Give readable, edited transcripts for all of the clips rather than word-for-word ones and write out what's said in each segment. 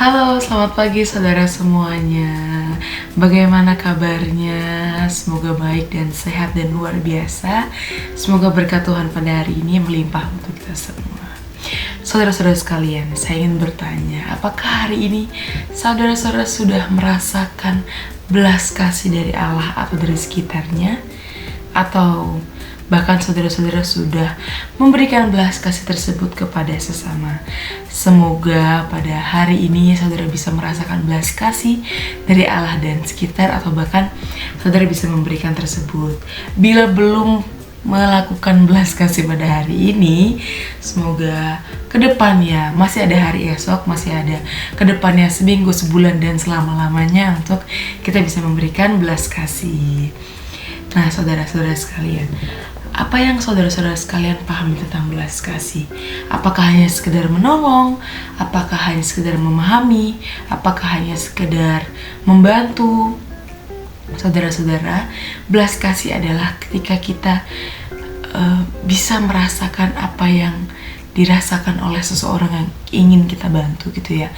Halo, selamat pagi saudara semuanya. Bagaimana kabarnya? Semoga baik dan sehat dan luar biasa. Semoga berkat Tuhan pada hari ini melimpah untuk kita semua. Saudara-saudara sekalian, saya ingin bertanya, apakah hari ini saudara-saudara sudah merasakan belas kasih dari Allah atau dari sekitarnya? Atau bahkan saudara-saudara sudah memberikan belas kasih tersebut kepada sesama. Semoga pada hari ini saudara bisa merasakan belas kasih dari Allah dan sekitar, atau bahkan saudara bisa memberikan tersebut. Bila belum melakukan belas kasih pada hari ini, semoga kedepannya masih ada hari esok, masih ada kedepannya seminggu, sebulan, dan selama-lamanya untuk kita bisa memberikan belas kasih. Nah, saudara-saudara sekalian, apa yang saudara-saudara sekalian pahami tentang belas kasih? Apakah hanya sekedar menolong? Apakah hanya sekedar memahami? Apakah hanya sekedar membantu? Saudara-saudara, belas kasih adalah ketika kita bisa merasakan apa yang dirasakan oleh seseorang yang ingin kita bantu gitu ya.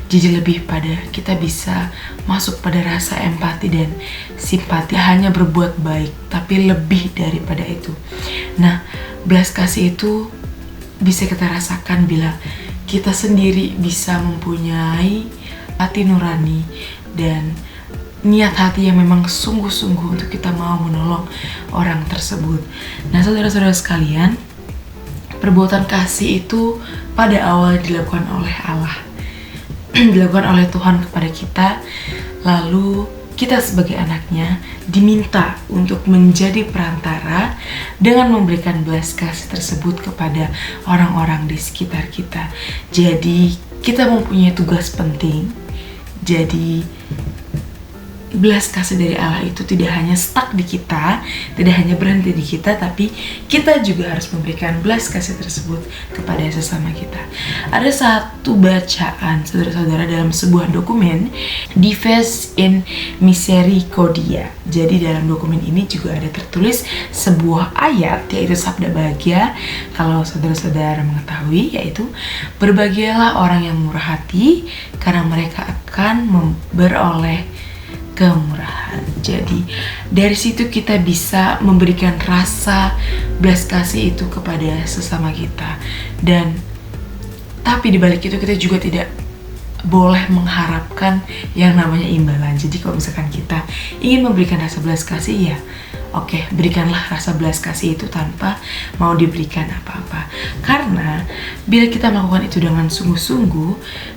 Jadi lebih pada kita bisa masuk pada rasa empati dan simpati, hanya berbuat baik, tapi lebih daripada itu. Nah, belas kasih itu bisa kita rasakan bila kita sendiri bisa mempunyai hati nurani dan niat hati yang memang sungguh-sungguh untuk kita mau menolong orang tersebut. Nah, saudara-saudara sekalian, perbuatan kasih itu pada awal dilakukan oleh Allah, dilakukan oleh Tuhan kepada kita. Lalu kita sebagai anaknya diminta untuk menjadi perantara dengan memberikan belas kasih tersebut kepada orang-orang di sekitar kita. Jadi kita mempunyai tugas penting. Jadi belas kasih dari Allah itu tidak hanya stuck di kita, tidak hanya berhenti di kita, tapi kita juga harus memberikan belas kasih tersebut kepada sesama kita. Ada satu bacaan, saudara-saudara, dalam sebuah dokumen, Dives in Misericordia. Jadi dalam dokumen ini juga ada tertulis sebuah ayat, yaitu sabda bahagia, kalau saudara-saudara mengetahui, yaitu berbahagialah orang yang murah hati, karena mereka akan beroleh kemurahan. Jadi dari situ kita bisa memberikan rasa belas kasih itu kepada sesama kita. Dan tapi di balik itu kita juga tidak boleh mengharapkan yang namanya imbalan. Jadi kalau misalkan kita ingin memberikan rasa belas kasih, ya oke, berikanlah rasa belas kasih itu tanpa mau diberikan apa-apa. Karena bila kita melakukan itu dengan sungguh-sungguh,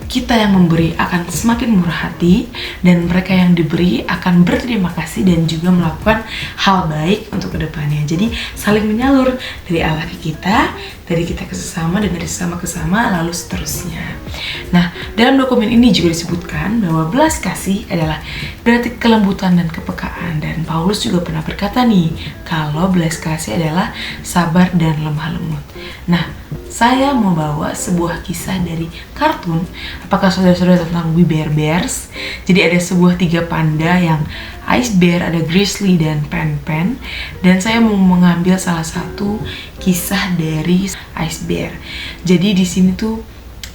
kita yang memberi akan semakin murah hati, dan mereka yang diberi akan berterima kasih dan juga melakukan hal baik untuk kedepannya. Jadi saling menyalur dari Allah ke kita, dari kita ke sesama, dan dari sesama ke sesama, lalu seterusnya. Nah, dalam dokumen ini juga disebutkan bahwa belas kasih adalah berarti kelembutan dan kepekaan. Dan Paulus juga pernah berkata nih, kalau belas kasih adalah sabar dan lemah lembut. Nah, saya mau bawa sebuah kisah dari kartun. Apakah saudara-saudara tentang We Bear Bears? Jadi ada sebuah 3 panda, yang Ice Bear, ada Grizzly, dan Pen Pen. Dan saya mau mengambil salah satu kisah dari Ice Bear. Jadi di sini tuh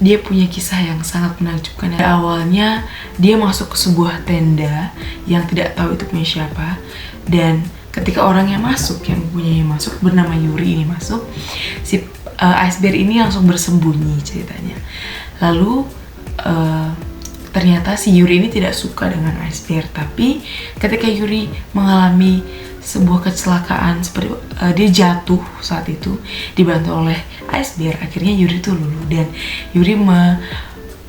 dia punya kisah yang sangat menakjubkan. Awalnya dia masuk ke sebuah tenda yang tidak tahu itu punya siapa. Dan ketika orang yang masuk, yang punya masuk, bernama Yuri ini masuk, si Ice Bear ini langsung bersembunyi ceritanya. Lalu ternyata si Yuri ini tidak suka dengan Ice Bear. Tapi ketika Yuri mengalami sebuah kecelakaan, seperti dia jatuh saat itu, dibantu oleh Ice Bear, akhirnya Yuri itu luluh. Dan Yuri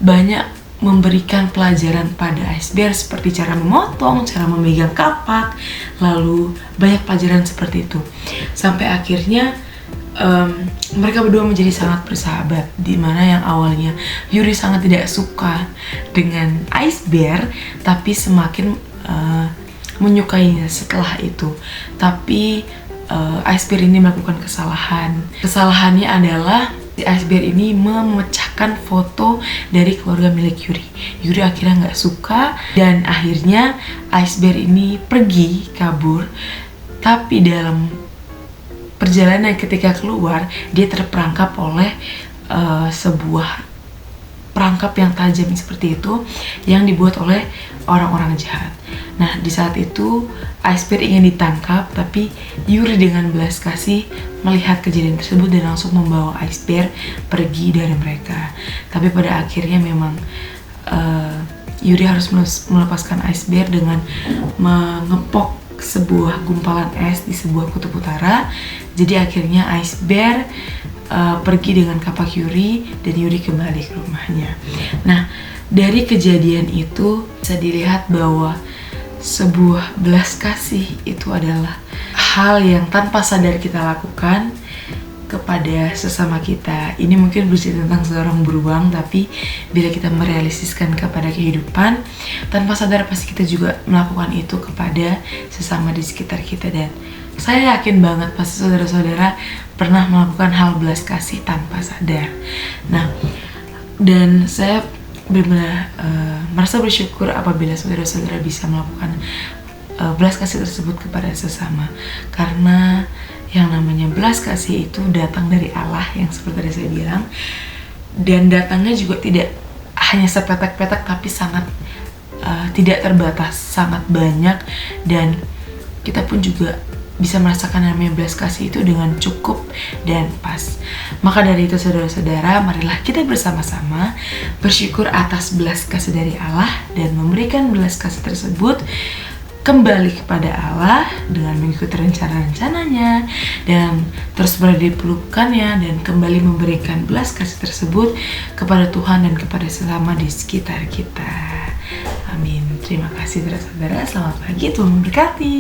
banyak memberikan pelajaran pada Ice Bear, seperti cara memotong, cara memegang kapak, lalu banyak pelajaran seperti itu. Sampai akhirnya mereka berdua menjadi sangat bersahabat, dimana yang awalnya Yuri sangat tidak suka dengan Ice Bear, tapi semakin menyukainya setelah itu. Tapi Ice Bear ini melakukan kesalahan. Kesalahannya adalah Ice Bear ini memecahkan foto dari keluarga milik Yuri. Yuri akhirnya nggak suka, dan akhirnya Ice Bear ini pergi kabur. Tapi dalam perjalanan ketika keluar, dia terperangkap oleh sebuah perangkap yang tajam seperti itu yang dibuat oleh orang-orang jahat. Nah, di saat itu Ice Bear ingin ditangkap, tapi Yuri dengan belas kasih melihat kejadian tersebut dan langsung membawa Ice Bear pergi dari mereka. Tapi pada akhirnya memang Yuri harus melepaskan Ice Bear dengan mengepok sebuah gumpalan es di sebuah kutub utara. Jadi akhirnya Ice Bear pergi dengan kapak Yuri dan Yuri kembali ke rumahnya. Nah, dari kejadian itu bisa dilihat bahwa sebuah belas kasih itu adalah hal yang tanpa sadar kita lakukan kepada sesama kita. Ini mungkin bercerita tentang seorang beruang, tapi bila kita merealistiskan kepada kehidupan, tanpa sadar pasti kita juga melakukan itu kepada sesama di sekitar kita. Dan saya yakin banget pasti saudara-saudara pernah melakukan hal belas kasih tanpa sadar. Nah, dan saya benar-benar merasa bersyukur apabila saudara-saudara bisa melakukan belas kasih tersebut kepada sesama, karena yang namanya belas kasih itu datang dari Allah yang seperti tadi saya bilang, dan datangnya juga tidak hanya sepetak-petak tapi sangat tidak terbatas, sangat banyak, dan kita pun juga bisa merasakan namanya belas kasih itu dengan cukup dan pas. Maka dari itu saudara-saudara, marilah kita bersama-sama bersyukur atas belas kasih dari Allah dan memberikan belas kasih tersebut kembali kepada Allah dengan mengikuti rencana-rencananya dan terus berada di pelukannya, dan kembali memberikan belas kasih tersebut kepada Tuhan dan kepada sesama di sekitar kita. Amin. Terima kasih saudara-saudara, selamat pagi, Tuhan memberkati.